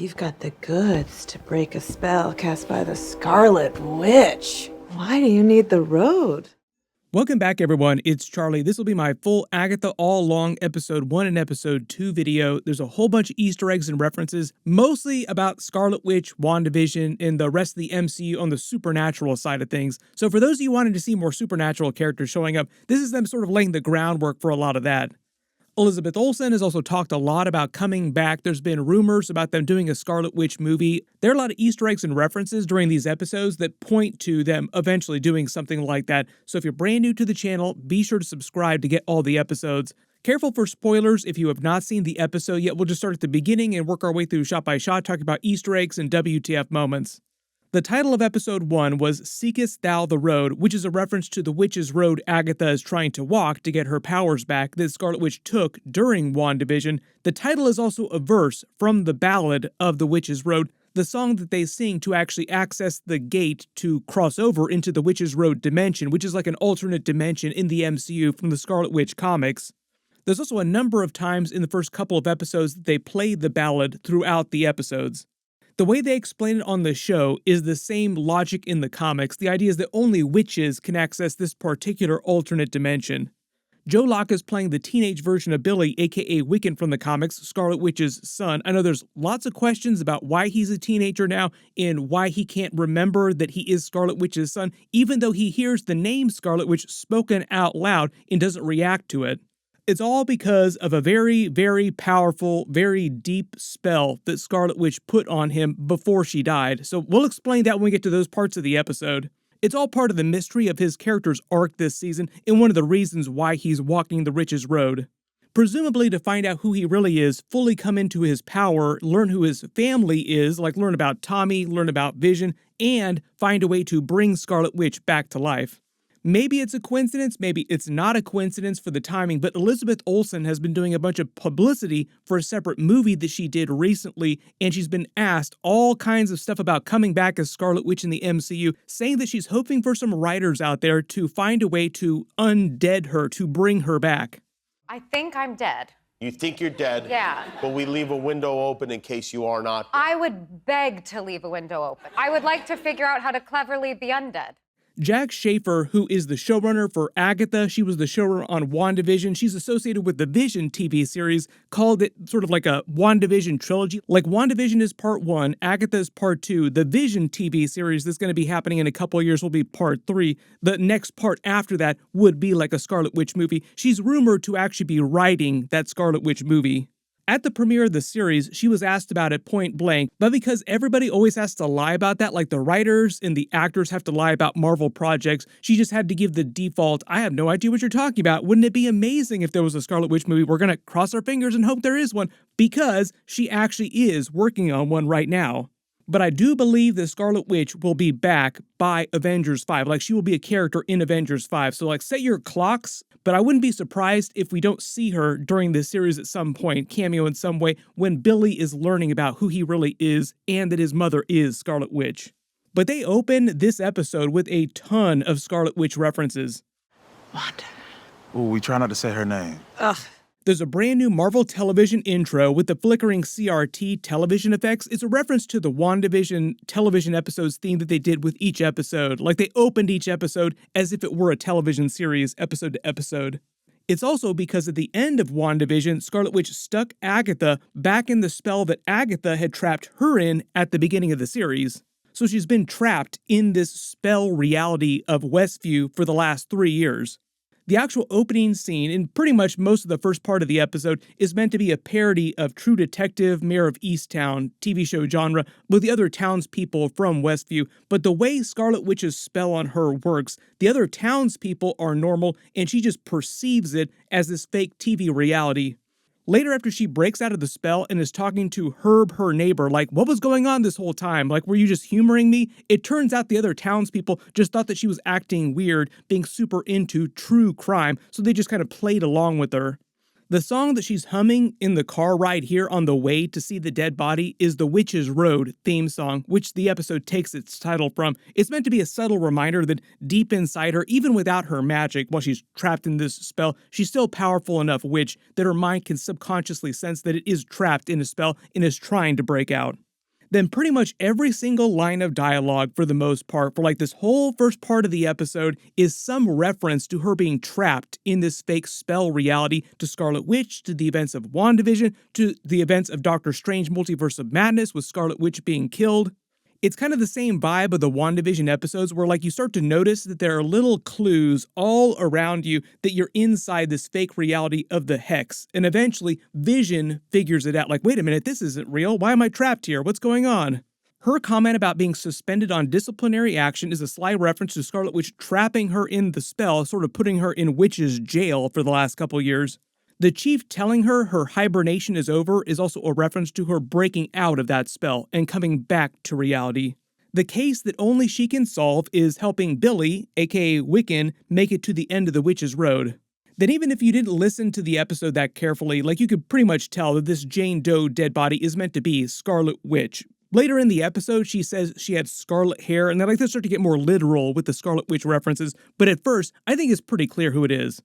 you've got the goods to break a spell cast by the Scarlet Witch. Why do you need the road? Welcome back, everyone. It's Charlie. This will be my full Agatha All Along Episode 1 and Episode 2 video. There's a whole bunch of Easter eggs and references, mostly about Scarlet Witch, WandaVision, and the rest of the MCU on the supernatural side of things. So for those of you wanting to see more supernatural characters showing up, this is them sort of laying the groundwork for a lot of that. Elizabeth Olsen has also talked a lot about coming back. There's been rumors about them doing a Scarlet Witch movie. There are a lot of Easter eggs and references during these episodes that point to them eventually doing something like that. So if you're brand new to the channel, be sure to subscribe to get all the episodes. Careful for spoilers if you have not seen the episode yet. We'll just start at the beginning and work our way through shot by shot, talking about Easter eggs and WTF moments. The title of episode 1 was Seekest Thou the Road, which is a reference to the witch's road Agatha is trying to walk to get her powers back that Scarlet Witch took during WandaVision. The title is also a verse from the Ballad of the Witch's Road, the song that they sing to actually access the gate to cross over into the Witch's Road dimension, which is like an alternate dimension in the MCU from the Scarlet Witch comics. There's also a number of times in the first couple of episodes that they play the ballad throughout the episodes. The way they explain it on the show is the same logic in the comics. The idea is that only witches can access this particular alternate dimension. Joe Locke is playing the teenage version of Billy, aka Wiccan from the comics, Scarlet Witch's son. I know there's lots of questions about why he's a teenager now and why he can't remember that he is Scarlet Witch's son, even though he hears the name Scarlet Witch spoken out loud and doesn't react to it. It's all because of a very, very powerful, very deep spell that Scarlet Witch put on him before she died. So we'll explain that when we get to those parts of the episode. It's all part of the mystery of his character's arc this season and one of the reasons why he's walking the Witch's Road. Presumably to find out who he really is, fully come into his power, learn who his family is, like learn about Tommy, learn about Vision, and find a way to bring Scarlet Witch back to life. Maybe it's a coincidence, maybe it's not a coincidence for the timing, but Elizabeth Olsen has been doing a bunch of publicity for a separate movie that she did recently, and she's been asked all kinds of stuff about coming back as Scarlet Witch in the MCU, saying that she's hoping for some writers out there to find a way to undead her, to bring her back. I think I'm dead. You think you're dead? Yeah. But we leave a window open in case you are not. I would beg to leave a window open. I would like to figure out how to cleverly be undead. Jack Schaefer, who is the showrunner for Agatha, she was the showrunner on WandaVision. She's associated with the Vision TV series, called it sort of like a WandaVision trilogy. Like WandaVision is part 1, Agatha is part 2. The Vision TV series that's going to be happening in a couple of years will be part 3. The next part after that would be like a Scarlet Witch movie. She's rumored to actually be writing that Scarlet Witch movie. At the premiere of the series, she was asked about it point blank, but because everybody always has to lie about that, like the writers and the actors have to lie about Marvel projects, she just had to give the default, I have no idea what you're talking about. Wouldn't it be amazing if there was a Scarlet Witch movie? We're gonna cross our fingers and hope there is one, because she actually is working on one right now. But I do believe that Scarlet Witch will be back by Avengers 5. Like, she will be a character in Avengers 5. So, like, set your clocks. But I wouldn't be surprised if we don't see her during this series at some point, cameo in some way, when Billy is learning about who he really is and that his mother is Scarlet Witch. But they open this episode with a ton of Scarlet Witch references. Wanda. Ooh, we try not to say her name. Ugh. There's a brand new Marvel television intro with the flickering CRT television effects. It's a reference to the WandaVision television episodes theme that they did with each episode. Like, they opened each episode as if it were a television series, episode to episode. It's also because at the end of WandaVision, Scarlet Witch stuck Agatha back in the spell that Agatha had trapped her in at the beginning of the series. So she's been trapped in this spell reality of Westview for the last 3 years. The actual opening scene, and pretty much most of the first part of the episode, is meant to be a parody of True Detective, Mayor of Easttown TV show genre with the other townspeople from Westview, but the way Scarlet Witch's spell on her works, the other townspeople are normal, and she just perceives it as this fake TV reality. Later, after she breaks out of the spell and is talking to Herb, her neighbor, like, what was going on this whole time? Like, were you just humoring me? It turns out the other townspeople just thought that she was acting weird, being super into true crime, so they just kind of played along with her. The song that she's humming in the car ride here on the way to see the dead body is the Witch's Road theme song, which the episode takes its title from. It's meant to be a subtle reminder that deep inside her, even without her magic, while she's trapped in this spell, she's still powerful enough witch that her mind can subconsciously sense that it is trapped in a spell and is trying to break out. then pretty much every single line of dialogue for the most part, for like this whole first part of the episode, is some reference to her being trapped in this fake spell reality, to Scarlet Witch, to the events of WandaVision, to the events of Doctor Strange Multiverse of Madness with Scarlet Witch being killed. It's kind of the same vibe of the WandaVision episodes where like you start to notice that there are little clues all around you that you're inside this fake reality of the Hex. And eventually Vision figures it out like, wait a minute, this isn't real. Why am I trapped here? What's going on? Her comment about being suspended on disciplinary action is a sly reference to Scarlet Witch trapping her in the spell, sort of putting her in Witch's jail for the last couple years. The Chief telling her her hibernation is over is also a reference to her breaking out of that spell and coming back to reality. The case that only she can solve is helping Billy, aka Wiccan, make it to the end of the Witch's Road. Then even if you didn't listen to the episode that carefully, like you could pretty much tell that this Jane Doe dead body is meant to be Scarlet Witch. Later in the episode, she says she had scarlet hair, and I like to start to get more literal with the Scarlet Witch references, but at first, I think it's pretty clear who it is.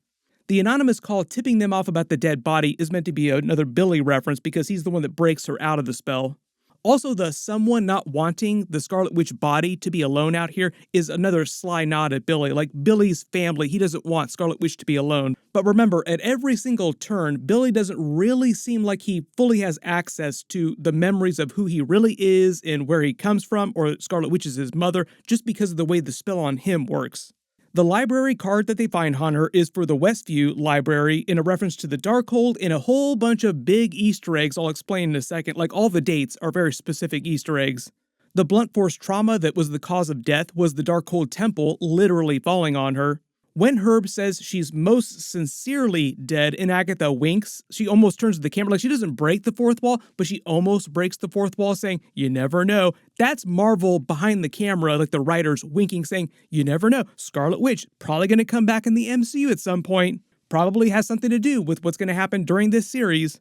The anonymous call tipping them off about the dead body is meant to be another Billy reference because he's the one that breaks her out of the spell. Also, the someone not wanting the Scarlet Witch body to be alone out here is another sly nod at Billy. Like Billy's family, he doesn't want Scarlet Witch to be alone. But remember, at every single turn, Billy doesn't really seem like he fully has access to the memories of who he really is and where he comes from, or Scarlet Witch is his mother, just because of the way the spell on him works. The library card that they find on her is for the Westview Library in a reference to the Darkhold and a whole bunch of big Easter eggs I'll explain in a second. Like all the dates are very specific Easter eggs. The blunt force trauma that was the cause of death was the Darkhold Temple literally falling on her. When Herb says she's most sincerely dead and Agatha winks, she almost turns to the camera like she doesn't break the fourth wall, but she almost breaks the fourth wall saying, you never know. That's Marvel behind the camera, like the writers winking saying, you never know. Scarlet Witch, probably going to come back in the MCU at some point. Probably has something to do with what's going to happen during this series.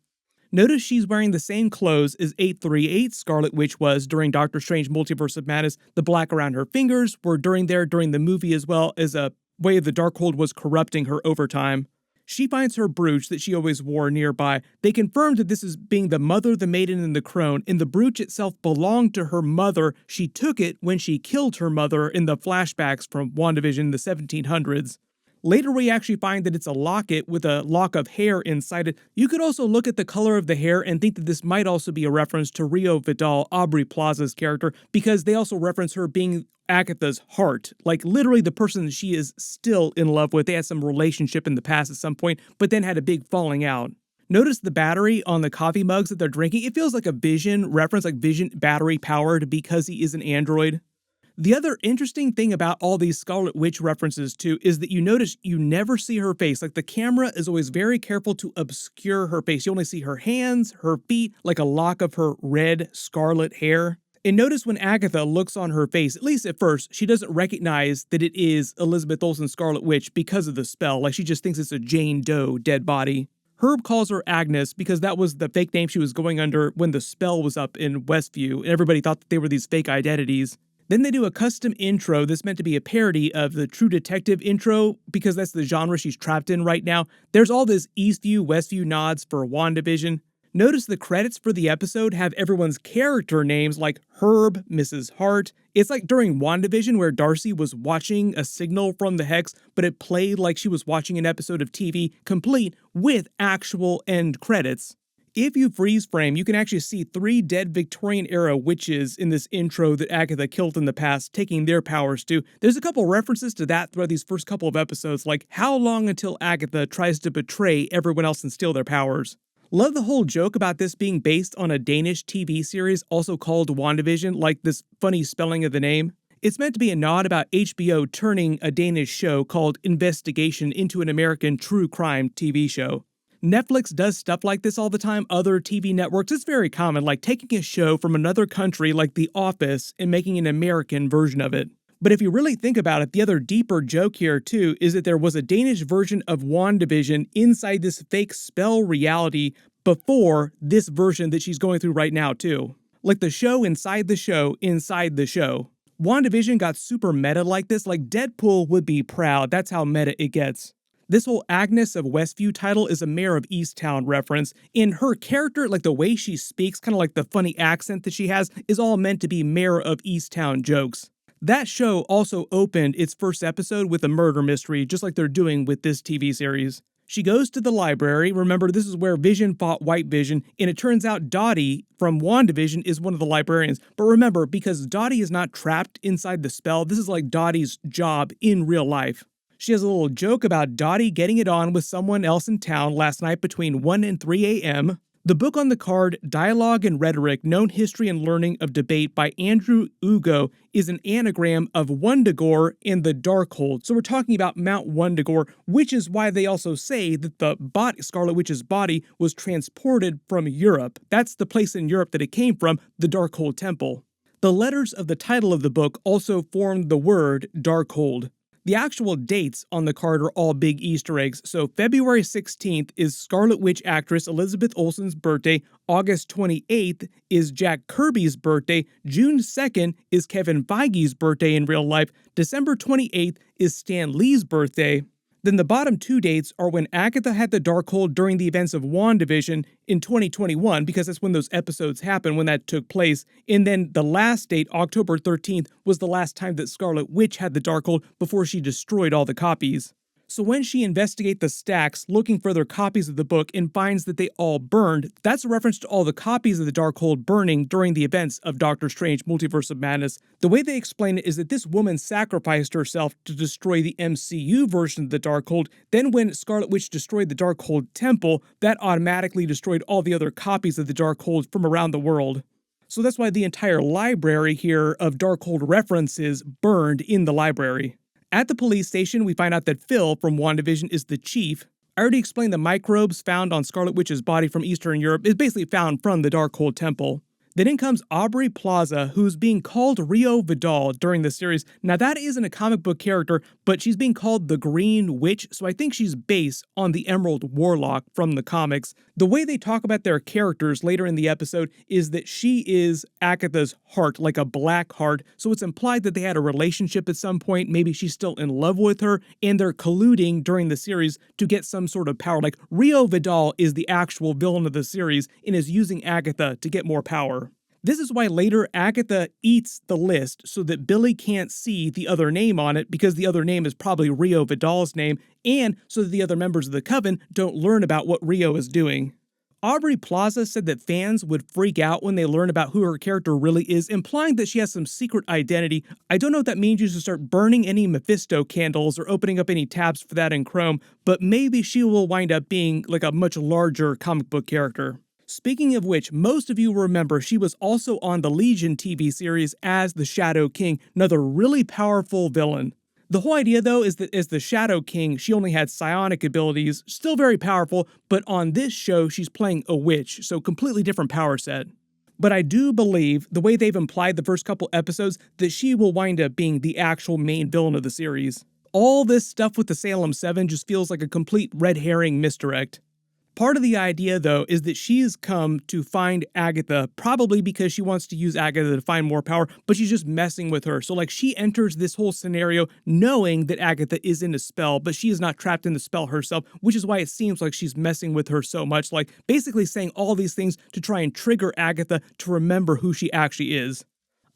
Notice she's wearing the same clothes as 838 Scarlet Witch was during Doctor Strange Multiverse of Madness. The black around her fingers were during the movie as well as a way the Darkhold was corrupting her over time. She finds her brooch that she always wore nearby. They confirmed that this is being the mother, the maiden, and the crone, and the brooch itself belonged to her mother. She took it when she killed her mother in the flashbacks from WandaVision in the 1700s. Later, we actually find that it's a locket with a lock of hair inside it. You could also look at the color of the hair and think that this might also be a reference to Rio Vidal, Aubrey Plaza's character, because they also reference her being Agatha's heart, like literally the person she is still in love with. They had some relationship in the past at some point, but then had a big falling out. Notice the battery on the coffee mugs that they're drinking. It feels like a Vision reference, like Vision battery powered because he is an android. The other interesting thing about all these Scarlet Witch references too is that you notice you never see her face. Like the camera is always very careful to obscure her face. You only see her hands, her feet, like a lock of her red scarlet hair. And notice when Agatha looks on her face, at least at first, she doesn't recognize that it is Elizabeth Olsen Scarlet Witch because of the spell. Like she just thinks it's a Jane Doe dead body. Herb calls her Agnes because that was the fake name she was going under when the spell was up in Westview, and everybody thought that they were these fake identities. Then they do a custom intro that's meant to be a parody of the True Detective intro because that's the genre she's trapped in right now. There's all this Eastview, Westview nods for WandaVision. Notice the credits for the episode have everyone's character names like Herb, Mrs. Hart. It's like during WandaVision where Darcy was watching a signal from the Hex, but it played like she was watching an episode of TV complete with actual end credits. If you freeze frame, you can actually see 3 dead Victorian-era witches in this intro that Agatha killed in the past, taking their powers too. There's a couple references to that throughout these first couple of episodes, like how long until Agatha tries to betray everyone else and steal their powers. Love the whole joke about this being based on a Danish TV series also called WandaVision, like this funny spelling of the name. It's meant to be a nod about HBO turning a Danish show called Investigation into an American true crime TV show. Netflix does stuff like this all the time. Other TV networks, it's very common, like taking a show from another country like The Office and making an American version of it. But if you really think about it, the other deeper joke here too is that there was a Danish version of WandaVision inside this fake spell reality before this version that she's going through right now too. Like the show inside the show inside the show. WandaVision got super meta like this, like Deadpool would be proud. That's how meta it gets. This whole Agnes of Westview title is a Mayor of Easttown reference. In her character, like the way she speaks, kind of like the funny accent that she has, is all meant to be Mayor of Easttown jokes. That show also opened its first episode with a murder mystery, just like they're doing with this TV series. She goes to the library. Remember, this is where Vision fought White Vision, and it turns out Dottie from WandaVision is one of the librarians. But remember, because Dottie is not trapped inside the spell, this is like Dottie's job in real life. She has a little joke about Dottie getting it on with someone else in town last night between 1 and 3 a.m. The book on the card, Dialogue and Rhetoric, Known History and Learning of Debate by Andrew Ugo, is an anagram of Wundagore and the Darkhold. So we're talking about Mount Wundagore, which is why they also say that the Scarlet Witch's body was transported from Europe. That's the place in Europe that it came from, the Darkhold Temple. The letters of the title of the book also form the word Darkhold. The actual dates on the card are all big Easter eggs, so February 16th is Scarlet Witch actress Elizabeth Olsen's birthday, August 28th is Jack Kirby's birthday, June 2nd is Kevin Feige's birthday in real life, December 28th is Stan Lee's birthday. Then the bottom two dates are when Agatha had the Darkhold during the events of WandaVision in 2021, because that's when those episodes happened, when that took place. And then the last date, October 13th, was the last time that Scarlet Witch had the Darkhold before she destroyed all the copies. So when she investigates the stacks looking for other copies of the book and finds that they all burned, that's a reference to all the copies of the Darkhold burning during the events of Doctor Strange Multiverse of Madness. The way they explain it is that this woman sacrificed herself to destroy the MCU version of the Darkhold. Then when Scarlet Witch destroyed the Darkhold Temple, that automatically destroyed all the other copies of the Darkhold from around the world. So that's why the entire library here of Darkhold references burned in the library. At the police station, we find out that Phil from WandaVision is the chief. I already explained the microbes found on Scarlet Witch's body from Eastern Europe is basically found from the Darkhold Temple. Then in comes Aubrey Plaza, who's being called Rio Vidal during the series. Now that isn't a comic book character, but she's being called the Green Witch, so I think she's based on the Emerald Warlock from the comics. The way they talk about their characters later in the episode is that she is Agatha's heart, like a black heart, so it's implied that they had a relationship at some point, maybe she's still in love with her, and they're colluding during the series to get some sort of power. Like Rio Vidal is the actual villain of the series and is using Agatha to get more power. This is why later Agatha eats the list so that Billy can't see the other name on it, because the other name is probably Rio Vidal's name, and so that the other members of the Coven don't learn about what Rio is doing. Aubrey Plaza said that fans would freak out when they learn about who her character really is, implying that she has some secret identity. I don't know if that means you should start burning any Mephisto candles or opening up any tabs for that in Chrome, but maybe she will wind up being like a much larger comic book character. Speaking of which, most of you remember she was also on the Legion TV series as the Shadow King, another really powerful villain. The whole idea, though, is that as the Shadow King, she only had psionic abilities, still very powerful, but on this show, she's playing a witch, so completely different power set. But I do believe, the way they've implied the first couple episodes, that she will wind up being the actual main villain of the series. All this stuff with the Salem 7 just feels like a complete red herring misdirect. Part of the idea, though, is that she's come to find Agatha, probably because she wants to use Agatha to find more power, but she's just messing with her. So, like, she enters this whole scenario knowing that Agatha is in a spell, but she is not trapped in the spell herself, which is why it seems like she's messing with her so much, like, basically saying all these things to try and trigger Agatha to remember who she actually is.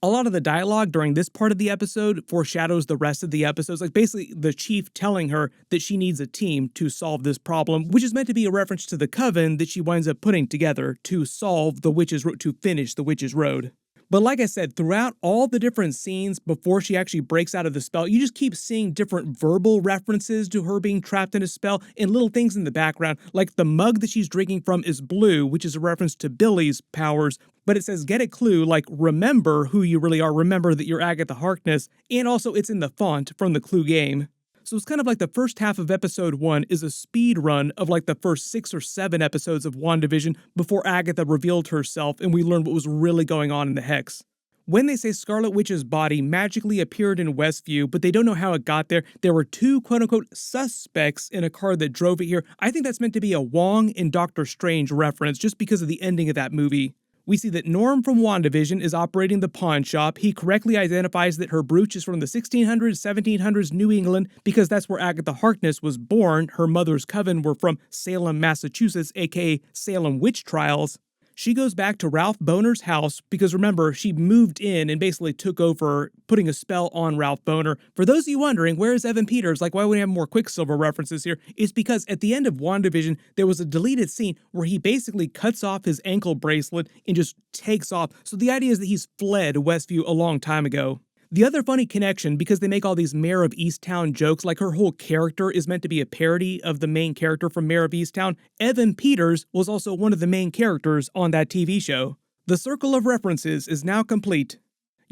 A lot of the dialogue during this part of the episode foreshadows the rest of the episodes, like basically the chief telling her that she needs a team to solve this problem, which is meant to be a reference to the coven that she winds up putting together to solve the witch's road, to finish the witch's road. But like I said, throughout all the different scenes before she actually breaks out of the spell, you just keep seeing different verbal references to her being trapped in a spell and little things in the background, like the mug that she's drinking from is blue, which is a reference to Billy's powers, but it says get a clue, like remember who you really are, remember that you're Agatha Harkness, and also it's in the font from the Clue game. So it's kind of like the first half of episode 1 is a speed run of like the first 6 or 7 episodes of WandaVision before Agatha revealed herself and we learned what was really going on in the Hex. When they say Scarlet Witch's body magically appeared in Westview, but they don't know how it got there, there were 2 quote-unquote suspects in a car that drove it here. I think that's meant to be a Wong and Doctor Strange reference just because of the ending of that movie. We see that Norm from WandaVision is operating the pawn shop. He correctly identifies that her brooch is from the 1600s, 1700s New England because that's where Agatha Harkness was born. Her mother's coven were from Salem, Massachusetts, aka Salem witch trials. She goes back to Ralph Boner's house because remember, she moved in and basically took over, putting a spell on Ralph Boner. For those of you wondering, where is Evan Peters? Like, why would we have more Quicksilver references here? It's because at the end of WandaVision, there was a deleted scene where he basically cuts off his ankle bracelet and just takes off. So the idea is that he's fled Westview a long time ago. The other funny connection, because they make all these Mayor of Easttown jokes, like her whole character is meant to be a parody of the main character from Mayor of Easttown, Evan Peters was also one of the main characters on that TV show. The circle of references is now complete.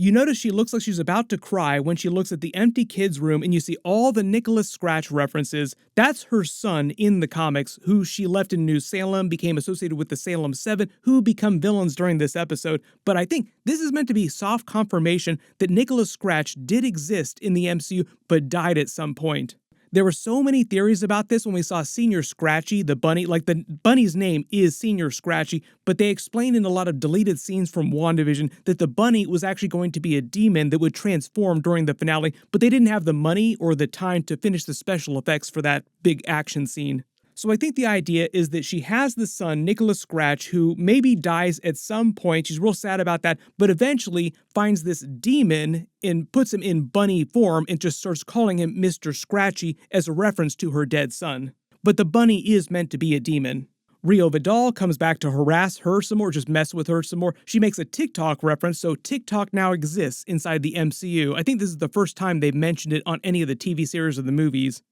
You notice she looks like she's about to cry when she looks at the empty kids' room and you see all the Nicholas Scratch references. That's her son in the comics, who she left in New Salem, became associated with the Salem 7, who become villains during this episode. But I think this is meant to be soft confirmation that Nicholas Scratch did exist in the MCU, but died at some point. There were so many theories about this when we saw Senior Scratchy, the bunny. Like, the bunny's name is Senior Scratchy, but they explained in a lot of deleted scenes from WandaVision that the bunny was actually going to be a demon that would transform during the finale, but they didn't have the money or the time to finish the special effects for that big action scene. So I think the idea is that she has the son, Nicholas Scratch, who maybe dies at some point. She's real sad about that, but eventually finds this demon and puts him in bunny form and just starts calling him Mr. Scratchy as a reference to her dead son. But the bunny is meant to be a demon. Rio Vidal comes back to harass her some more, just mess with her some more. She makes a TikTok reference, so TikTok now exists inside the MCU. I think this is the first time they've mentioned it on any of the TV series or the movies.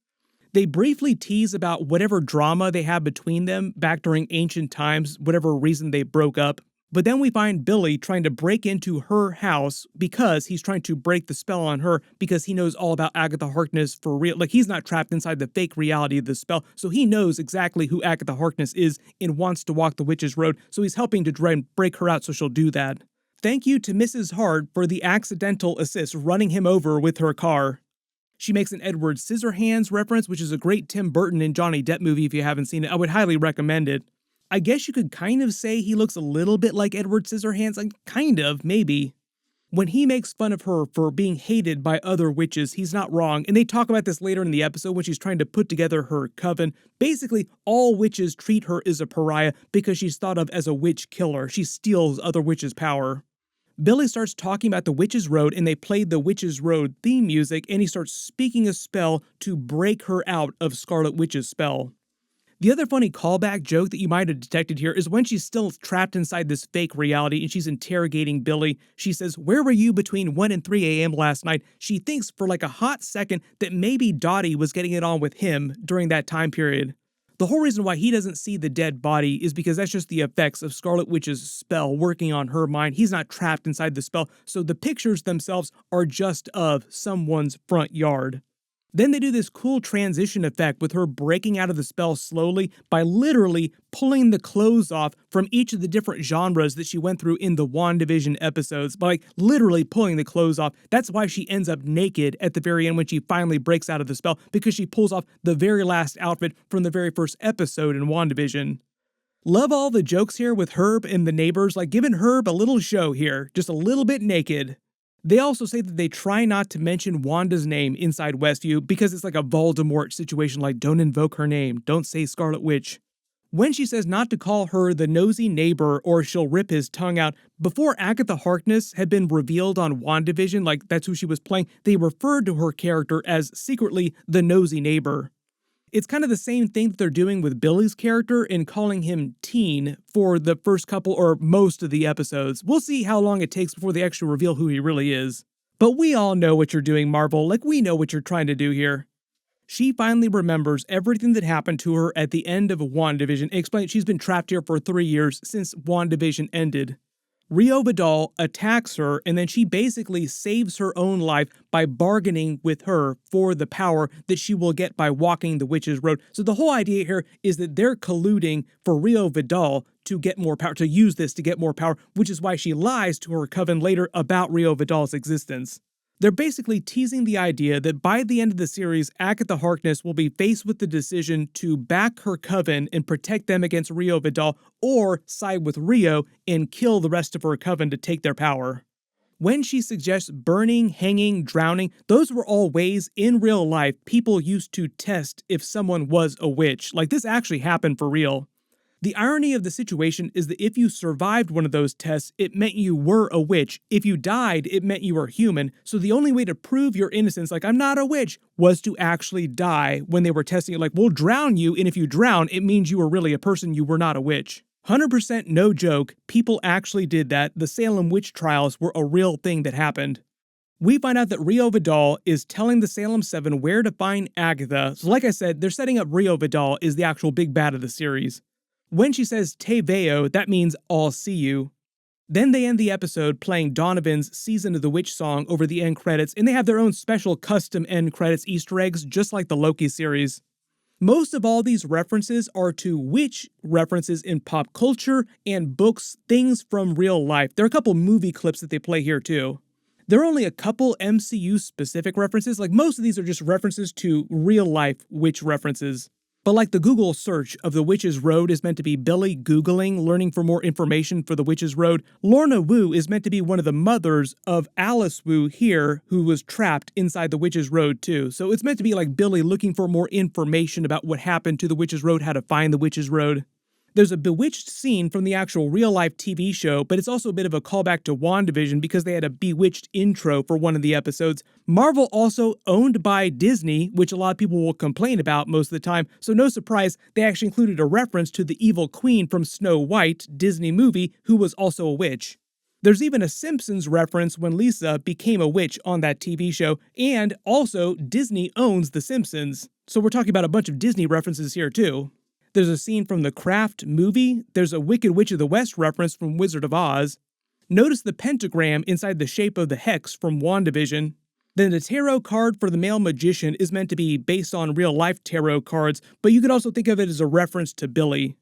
They briefly tease about whatever drama they had between them back during ancient times, whatever reason they broke up. But then we find Billy trying to break into her house because he's trying to break the spell on her because he knows all about Agatha Harkness for real. Like, he's not trapped inside the fake reality of the spell, so he knows exactly who Agatha Harkness is and wants to walk the witch's road, so he's helping to try and break her out so she'll do that. Thank you to Mrs. Hart for the accidental assist running him over with her car. She makes an Edward Scissorhands reference, which is a great Tim Burton and Johnny Depp movie if you haven't seen it. I would highly recommend it. I guess you could kind of say he looks a little bit like Edward Scissorhands, like kind of, maybe. When he makes fun of her for being hated by other witches, he's not wrong, and they talk about this later in the episode when she's trying to put together her coven. Basically, all witches treat her as a pariah because she's thought of as a witch killer. She steals other witches' power. Billy starts talking about the Witch's Road, and they played the Witch's Road theme music, and he starts speaking a spell to break her out of Scarlet Witch's spell. The other funny callback joke that you might have detected here is when she's still trapped inside this fake reality and she's interrogating Billy. She says, "Where were you between 1 and 3 a.m. last night?" She thinks for like a hot second that maybe Dottie was getting it on with him during that time period. The whole reason why he doesn't see the dead body is because that's just the effects of Scarlet Witch's spell working on her mind. He's not trapped inside the spell, so the pictures themselves are just of someone's front yard. Then they do this cool transition effect with her breaking out of the spell slowly by literally pulling the clothes off from each of the different genres that she went through in the WandaVision episodes, by like literally pulling the clothes off. That's why she ends up naked at the very end when she finally breaks out of the spell, because she pulls off the very last outfit from the very first episode in WandaVision. Love all the jokes here with Herb and the neighbors, like giving Herb a little show here, just a little bit naked. They also say that they try not to mention Wanda's name inside Westview because it's like a Voldemort situation, like don't invoke her name, don't say Scarlet Witch. When she says not to call her the nosy neighbor or she'll rip his tongue out, before Agatha Harkness had been revealed on WandaVision, like that's who she was playing, they referred to her character as secretly the nosy neighbor. It's kind of the same thing that they're doing with Billy's character in calling him Teen for the first couple or most of the episodes. We'll see how long it takes before they actually reveal who he really is. But we all know what you're doing, Marvel. Like, we know what you're trying to do here. She finally remembers everything that happened to her at the end of WandaVision and explains she's been trapped here for 3 years since WandaVision ended. Rio Vidal attacks her, and then she basically saves her own life by bargaining with her for the power that she will get by walking the Witch's Road. So the whole idea here is that they're colluding for Rio Vidal to get more power, to use this to get more power, which is why she lies to her coven later about Rio Vidal's existence. They're basically teasing the idea that by the end of the series, Agatha Harkness will be faced with the decision to back her coven and protect them against Rio Vidal, or side with Rio and kill the rest of her coven to take their power. When she suggests burning, hanging, drowning, those were all ways in real life people used to test if someone was a witch. Like, this actually happened for real. The irony of the situation is that if you survived one of those tests, it meant you were a witch. If you died, it meant you were human. So the only way to prove your innocence, like, I'm not a witch, was to actually die when they were testing it. Like, we'll drown you, and if you drown, it means you were really a person, you were not a witch. 100% no joke, people actually did that. The Salem witch trials were a real thing that happened. We find out that Rio Vidal is telling the Salem 7 where to find Agatha. So like I said, they're setting up Rio Vidal is the actual big bad of the series. When she says te veo, that means I'll see you. Then they end the episode playing Donovan's Season of the Witch song over the end credits, and they have their own special custom end credits Easter eggs, just like the Loki series. Most of all these references are to witch references in pop culture and books, things from real life. There are a couple movie clips that they play here too. There are only a couple MCU-specific references, like most of these are just references to real-life witch references. But like the Google search of the Witch's Road is meant to be Billy Googling, learning for more information for the Witch's Road, Lorna Wu is meant to be one of the mothers of Alice Wu here, who was trapped inside the Witch's Road too. So it's meant to be like Billy looking for more information about what happened to the Witch's Road, how to find the Witch's Road. There's a Bewitched scene from the actual real-life TV show, but it's also a bit of a callback to WandaVision because they had a Bewitched intro for one of the episodes. Marvel also owned by Disney, which a lot of people will complain about most of the time, so no surprise, they actually included a reference to the evil queen from Snow White, Disney movie, who was also a witch. There's even a Simpsons reference when Lisa became a witch on that TV show, and also Disney owns The Simpsons. So we're talking about a bunch of Disney references here too. There's a scene from the Craft movie. There's a Wicked Witch of the West reference from Wizard of Oz. Notice the pentagram inside the shape of the hex from WandaVision. Then the tarot card for the male magician is meant to be based on real-life tarot cards, but you could also think of it as a reference to Billy.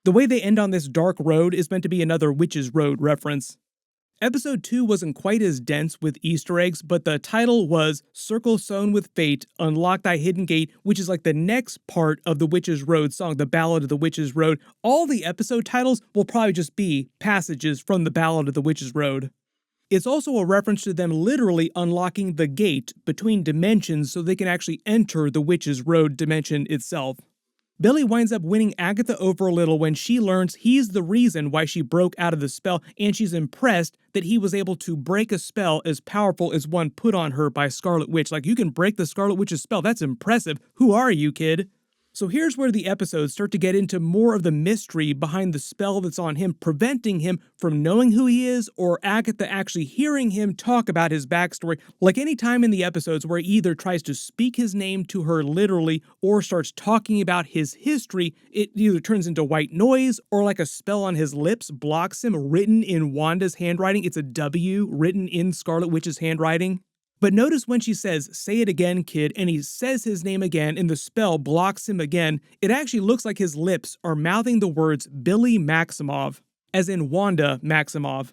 The way they end on this dark road is meant to be another Witch's Road reference. Episode 2 wasn't quite as dense with Easter eggs, but the title was Circle Sewn with Fate, Unlock Thy Hidden Gate, which is like the next part of the Witch's Road song, the Ballad of the Witch's Road. All the episode titles will probably just be passages from the Ballad of the Witch's Road. It's also a reference to them literally unlocking the gate between dimensions so they can actually enter the Witch's Road dimension itself. Billy winds up winning Agatha over a little when she learns he's the reason why she broke out of the spell, and she's impressed that he was able to break a spell as powerful as one put on her by Scarlet Witch. Like, you can break the Scarlet Witch's spell, that's impressive. Who are you, kid? So here's where the episodes start to get into more of the mystery behind the spell that's on him, preventing him from knowing who he is, or Agatha actually hearing him talk about his backstory. Like any time in the episodes where he either tries to speak his name to her literally, or starts talking about his history, it either turns into white noise, or like a spell on his lips blocks him, written in Wanda's handwriting. It's a W written in Scarlet Witch's handwriting. But notice when she says, "Say it again, kid," and he says his name again and the spell blocks him again, it actually looks like his lips are mouthing the words Billy Maximoff, as in Wanda Maximoff.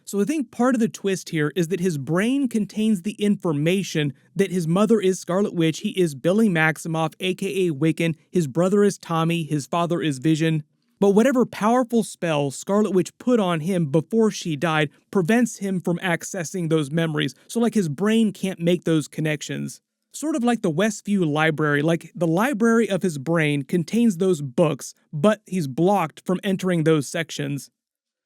So I think part of the twist here is that his brain contains the information that his mother is Scarlet Witch, he is Billy Maximoff, aka Wiccan, his brother is Tommy, his father is Vision. But whatever powerful spell Scarlet Witch put on him before she died prevents him from accessing those memories, so like his brain can't make those connections. Sort of like the Westview Library, like the library of his brain contains those books, but he's blocked from entering those sections.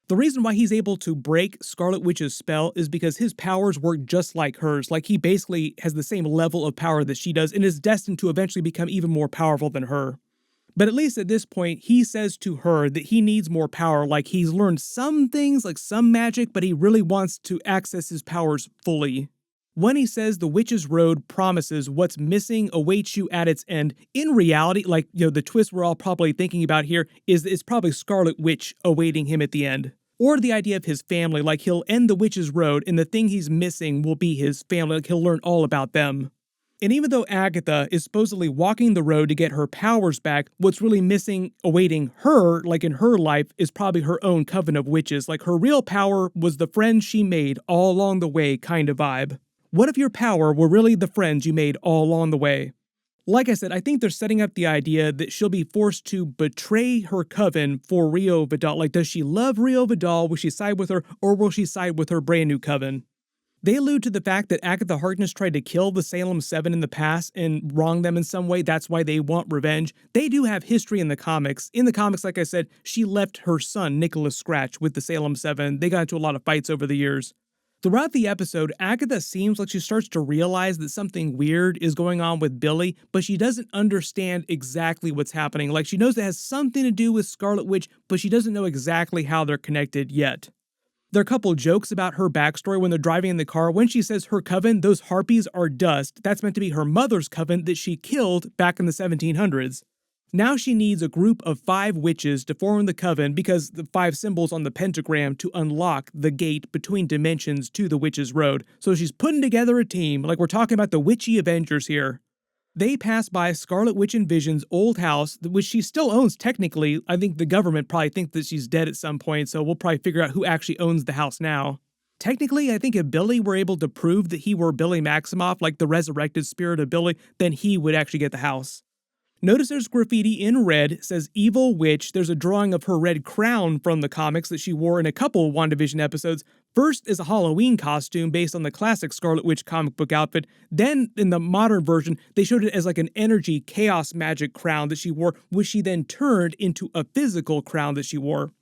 The reason why he's able to break Scarlet Witch's spell is because his powers work just like hers, like he basically has the same level of power that she does and is destined to eventually become even more powerful than her. But at least at this point, he says to her that he needs more power, like he's learned some things, like some magic, but he really wants to access his powers fully. When he says the Witch's Road promises what's missing awaits you at its end, in reality, like, the twist we're all probably thinking about here is that it's probably Scarlet Witch awaiting him at the end. Or the idea of his family, like he'll end the Witch's Road and the thing he's missing will be his family, like he'll learn all about them. And even though Agatha is supposedly walking the road to get her powers back, what's really missing awaiting her, like in her life, is probably her own coven of witches. Like her real power was the friends she made all along the way kind of vibe. What if your power were really the friends you made all along the way? Like I said, I think they're setting up the idea that she'll be forced to betray her coven for Rio Vidal. Like, does she love Rio Vidal? Will she side with her, or will she side with her brand new coven? They allude to the fact that Agatha Harkness tried to kill the Salem 7 in the past and wrong them in some way. That's why they want revenge. They do have history in the comics. In the comics, like I said, she left her son, Nicholas Scratch, with the Salem 7. They got into a lot of fights over the years. Throughout the episode, Agatha seems like she starts to realize that something weird is going on with Billy, but she doesn't understand exactly what's happening. Like, she knows it has something to do with Scarlet Witch, but she doesn't know exactly how they're connected yet. There are a couple jokes about her backstory when they're driving in the car. When she says her coven, those harpies are dust. That's meant to be her mother's coven that she killed back in the 1700s. Now she needs a group of 5 witches to form the coven because the 5 symbols on the pentagram to unlock the gate between dimensions to the Witch's Road. So she's putting together a team, like we're talking about the witchy Avengers here. They pass by Scarlet Witch and Vision's old house, which she still owns technically. I think the government probably thinks that she's dead at some point, so we'll probably figure out who actually owns the house now. Technically, I think if Billy were able to prove that he were Billy Maximoff, like the resurrected spirit of Billy, then he would actually get the house. Notice there's graffiti in red, it says Evil Witch. There's a drawing of her red crown from the comics that she wore in a couple of WandaVision episodes. First is a Halloween costume based on the classic Scarlet Witch comic book outfit. Then, in the modern version, they showed it as like an energy chaos magic crown that she wore, which she then turned into a physical crown that she wore.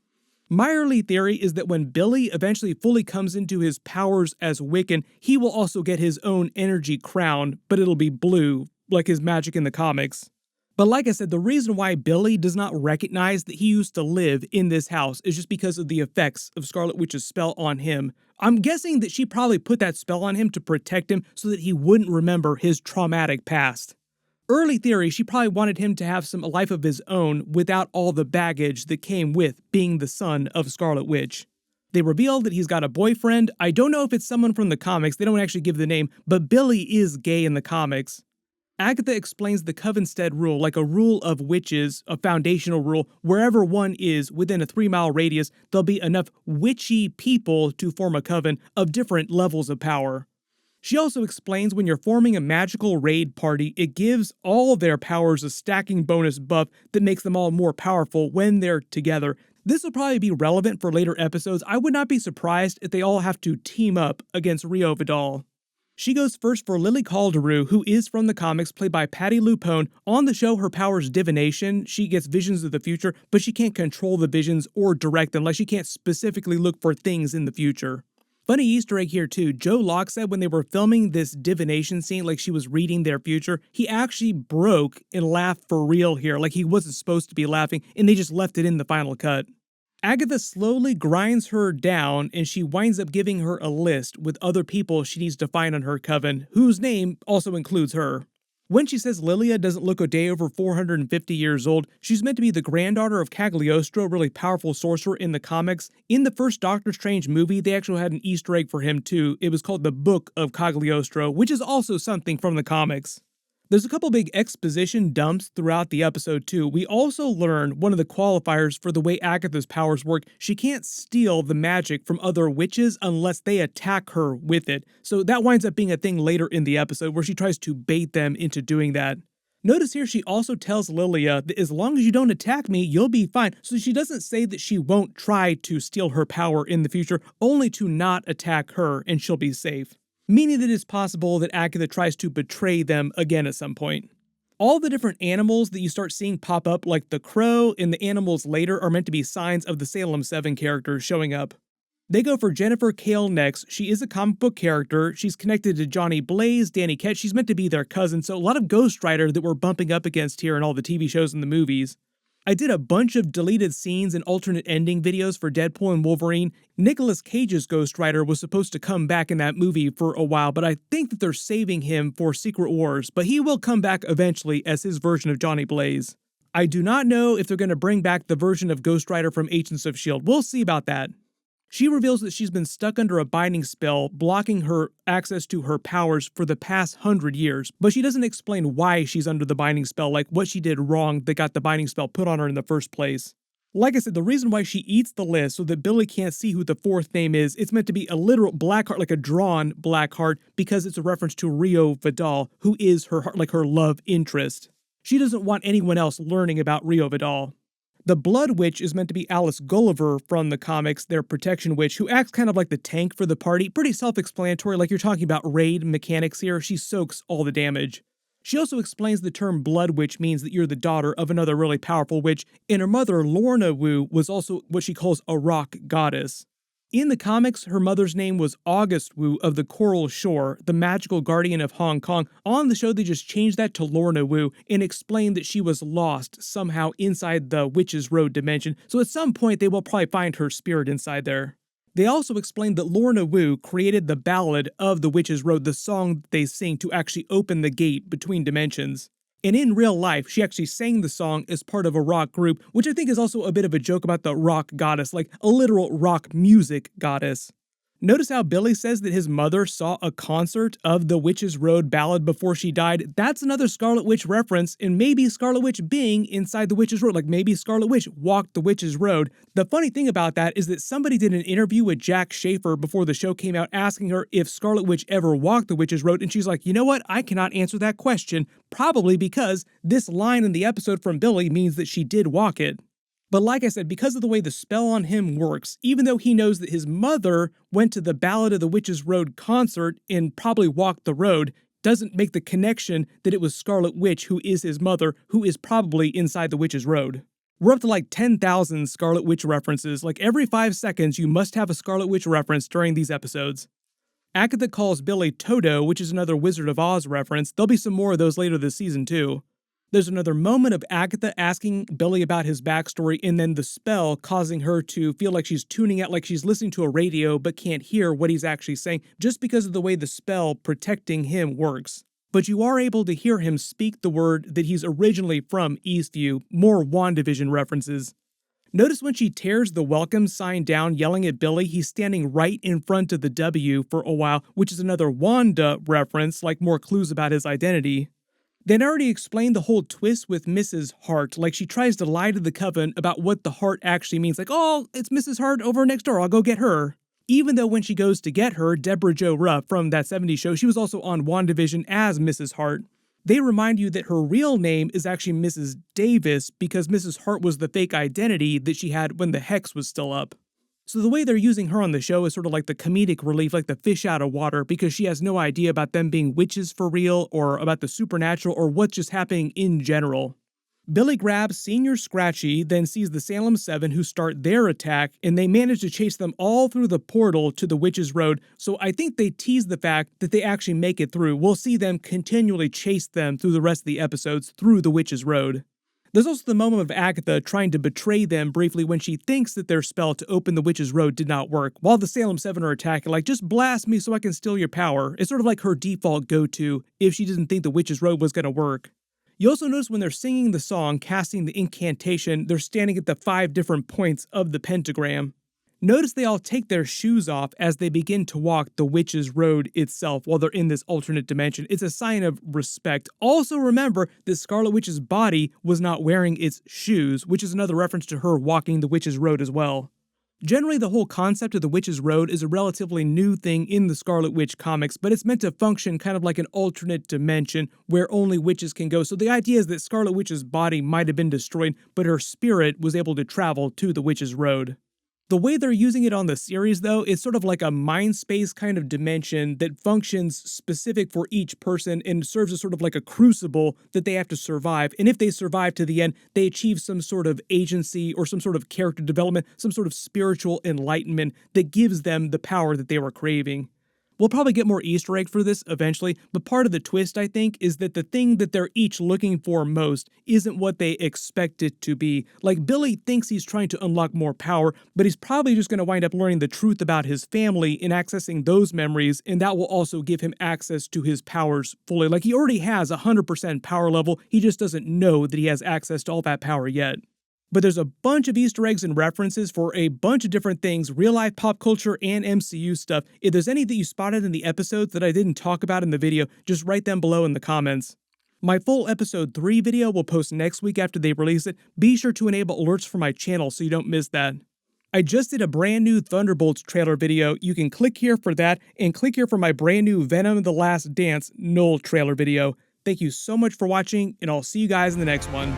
My early theory is that when Billy eventually fully comes into his powers as Wiccan, he will also get his own energy crown, but it'll be blue, like his magic in the comics. But like I said, the reason why Billy does not recognize that he used to live in this house is just because of the effects of Scarlet Witch's spell on him. I'm guessing that she probably put that spell on him to protect him so that he wouldn't remember his traumatic past. Early theory, she probably wanted him to have some life of his own without all the baggage that came with being the son of Scarlet Witch. They reveal that he's got a boyfriend. I don't know if it's someone from the comics, they don't actually give the name, but Billy is gay in the comics. Agatha explains the Covenstead rule, like a rule of witches, a foundational rule. Wherever one is within a 3-mile radius, there'll be enough witchy people to form a coven of different levels of power. She also explains when you're forming a magical raid party, it gives all their powers a stacking bonus buff that makes them all more powerful when they're together. This will probably be relevant for later episodes. I would not be surprised if they all have to team up against Rio Vidal. She goes first for Lily Calderu, who is from the comics, played by Patti LuPone. On the show, her power is divination. She gets visions of the future, but she can't control the visions or direct them, like she can't specifically look for things in the future. Funny Easter egg here too, Joe Locke said when they were filming this divination scene, like she was reading their future, he actually broke and laughed for real here, like he wasn't supposed to be laughing, and they just left it in the final cut. Agatha slowly grinds her down, and she winds up giving her a list with other people she needs to find on her coven, whose name also includes her. When she says Lilia doesn't look a day over 450 years old, she's meant to be the granddaughter of Cagliostro, a really powerful sorcerer in the comics. In the first Doctor Strange movie, they actually had an Easter egg for him too. It was called the Book of Cagliostro, which is also something from the comics. There's a couple big exposition dumps throughout the episode too. We also learn one of the qualifiers for the way Agatha's powers work. She can't steal the magic from other witches unless they attack her with it. So that winds up being a thing later in the episode where she tries to bait them into doing that. Notice here she also tells Lilia that as long as you don't attack me, you'll be fine. So she doesn't say that she won't try to steal her power in the future, only to not attack her and she'll be safe. Meaning that it's possible that Agatha tries to betray them again at some point. All the different animals that you start seeing pop up, like the crow and the animals later, are meant to be signs of the Salem 7 characters showing up. They go for Jennifer Kale next. She is a comic book character. She's connected to Johnny Blaze, Danny Ketch. She's meant to be their cousin, so a lot of Ghost Rider that we're bumping up against here in all the TV shows and the movies. I did a bunch of deleted scenes and alternate ending videos for Deadpool and Wolverine. Nicolas Cage's Ghost Rider was supposed to come back in that movie for a while, but I think that they're saving him for Secret Wars, but he will come back eventually as his version of Johnny Blaze. I do not know if they're going to bring back the version of Ghost Rider from Agents of S.H.I.E.L.D. We'll see about that. She reveals that she's been stuck under a binding spell, blocking her access to her powers for the past 100 years, but she doesn't explain why she's under the binding spell, like what she did wrong that got the binding spell put on her in the first place. Like I said, the reason why she eats the list so that Billy can't see who the fourth name is, it's meant to be a literal black heart, like a drawn black heart, because it's a reference to Rio Vidal, who is her heart, like her love interest. She doesn't want anyone else learning about Rio Vidal. The Blood Witch is meant to be Alice Gulliver from the comics, their protection witch, who acts kind of like the tank for the party. Pretty self-explanatory, like you're talking about raid mechanics here. She soaks all the damage. She also explains the term Blood Witch means that you're the daughter of another really powerful witch, and her mother, Lorna Wu, was also what she calls a rock goddess. In the comics, her mother's name was August Wu of the Coral Shore, the magical guardian of Hong Kong. On the show, they just changed that to Lorna Wu and explained that she was lost somehow inside the Witch's Road dimension, so at some point they will probably find her spirit inside there. They also explained that Lorna Wu created the Ballad of the Witch's Road, the song they sing to actually open the gate between dimensions. And in real life, she actually sang the song as part of a rock group, which I think is also a bit of a joke about the rock goddess, like a literal rock music goddess. Notice how Billy says that his mother saw a concert of the Witch's Road Ballad before she died. That's another Scarlet Witch reference, and maybe Scarlet Witch being inside the Witch's Road, like maybe Scarlet Witch walked the Witch's Road. The funny thing about that is that somebody did an interview with Jack Schaefer before the show came out asking her if Scarlet Witch ever walked the Witch's Road, and she's like, you know what, I cannot answer that question, probably because this line in the episode from Billy means that she did walk it. But like I said, because of the way the spell on him works, even though he knows that his mother went to the Ballad of the Witch's Road concert and probably walked the road, doesn't make the connection that it was Scarlet Witch who is his mother, who is probably inside the Witch's Road. We're up to like 10,000 Scarlet Witch references. Like every 5 seconds, you must have a Scarlet Witch reference during these episodes. Agatha calls Billy Toto, which is another Wizard of Oz reference. There'll be some more of those later this season too. There's another moment of Agatha asking Billy about his backstory, and then the spell causing her to feel like she's tuning out, like she's listening to a radio but can't hear what he's actually saying, just because of the way the spell protecting him works. But you are able to hear him speak the word that he's originally from Eastview, more WandaVision references. Notice when she tears the welcome sign down yelling at Billy, he's standing right in front of the W for a while, which is another Wanda reference, like more clues about his identity. They'd already explained the whole twist with Mrs. Hart, like she tries to lie to the Coven about what the heart actually means, like, oh, it's Mrs. Hart over next door, I'll go get her. Even though when she goes to get her, Deborah Jo Rupp from that 70s show, she was also on WandaVision as Mrs. Hart. They remind you that her real name is actually Mrs. Davis because Mrs. Hart was the fake identity that she had when the Hex was still up. So the way they're using her on the show is sort of like the comedic relief, like the fish out of water, because she has no idea about them being witches for real or about the supernatural or what's just happening in general. Billy grabs Senior Scratchy, then sees the Salem 7 who start their attack, and they manage to chase them all through the portal to the Witch's Road, so I think they tease the fact that they actually make it through. We'll see them continually chase them through the rest of the episodes through the Witch's Road. There's also the moment of Agatha trying to betray them briefly when she thinks that their spell to open the Witch's Road did not work, while the Salem 7 are attacking, like, just blast me so I can steal your power. It's sort of like her default go-to if she didn't think the Witch's Road was going to work. You also notice when they're singing the song, casting the incantation, they're standing at the 5 different points of the pentagram. Notice they all take their shoes off as they begin to walk the Witch's Road itself while they're in this alternate dimension. It's a sign of respect. Also remember that Scarlet Witch's body was not wearing its shoes, which is another reference to her walking the Witch's Road as well. Generally, the whole concept of the Witch's Road is a relatively new thing in the Scarlet Witch comics, but it's meant to function kind of like an alternate dimension where only witches can go. So the idea is that Scarlet Witch's body might have been destroyed, but her spirit was able to travel to the Witch's Road. The way they're using it on the series, though, is sort of like a mind space kind of dimension that functions specific for each person and serves as sort of like a crucible that they have to survive. And if they survive to the end, they achieve some sort of agency or some sort of character development, some sort of spiritual enlightenment that gives them the power that they were craving. We'll probably get more Easter eggs for this eventually, but part of the twist, I think, is that the thing that they're each looking for most isn't what they expect it to be. Like, Billy thinks he's trying to unlock more power, but he's probably just going to wind up learning the truth about his family and accessing those memories, and that will also give him access to his powers fully. Like, he already has 100% power level, he just doesn't know that he has access to all that power yet. But there's a bunch of Easter eggs and references for a bunch of different things, real-life pop culture and MCU stuff. If there's any that you spotted in the episodes that I didn't talk about in the video, just write them below in the comments. My full episode 3 video will post next week after they release it. Be sure to enable alerts for my channel so you don't miss that. I just did a brand new Thunderbolts trailer video. You can click here for that and click here for my brand new Venom: The Last Dance Null trailer video. Thank you so much for watching, and I'll see you guys in the next one.